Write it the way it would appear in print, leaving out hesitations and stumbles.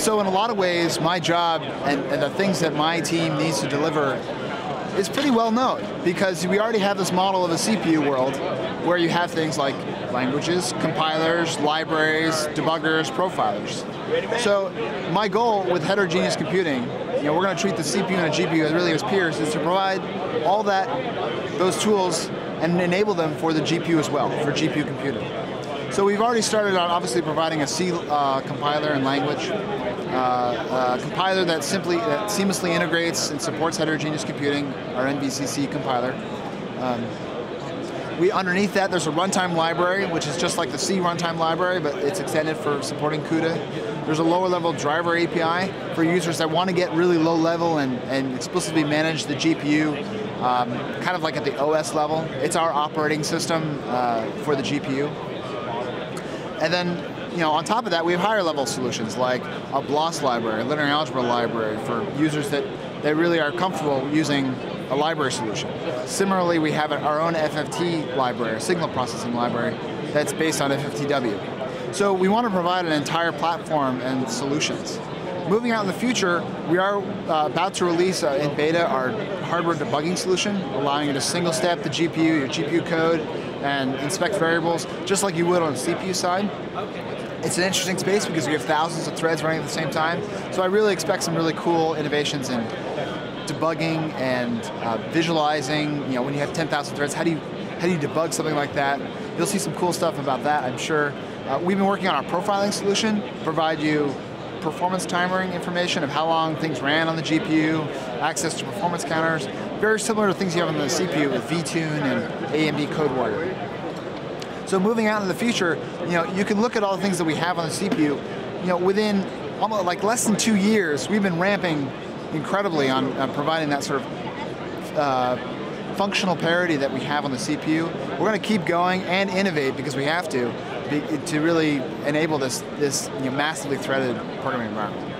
So in a lot of ways, my job and the things that my team needs to deliver is pretty well known, because we already have this model of a CPU world where you have things like languages, compilers, libraries, debuggers, profilers. So my goal with heterogeneous computing, we're going to treat the CPU and the GPU as really as peers, is to provide all those tools and enable them for the GPU as well, for GPU computing. So we've already started on obviously providing a C compiler and language, compiler that seamlessly integrates and supports heterogeneous computing, our NVCC compiler. Underneath that, there's a runtime library, which is just like the C runtime library, but it's extended for supporting CUDA. There's a lower level driver API for users that want to get really low level and explicitly manage the GPU, kind of like at the OS level. It's our operating system for the GPU. And then, on top of that, we have higher level solutions like a BLOS library, a linear algebra library for users that really are comfortable using a library solution. Similarly, we have our own FFT library, a signal processing library, that's based on FFTW. So we want to provide an entire platform and solutions. Moving out in the future, we are about to release in beta our hardware debugging solution, allowing you to single step the GPU, your GPU code, and inspect variables, just like you would on the CPU side. It's an interesting space because we have thousands of threads running at the same time, so I really expect some really cool innovations in debugging and visualizing. When you have 10,000 threads, how do you debug something like that? You'll see some cool stuff about that, I'm sure. We've been working on our profiling solution, provide you performance timering information of how long things ran on the GPU, access to performance counters, very similar to things you have on the CPU with vTune and AMD CodeWarrior. So moving out in the future, you can look at all the things that we have on the CPU. Within almost like less than 2 years, we've been ramping incredibly on providing that sort of functional parity that we have on the CPU. We're going to keep going and innovate because we have to really enable this massively threaded programming environment.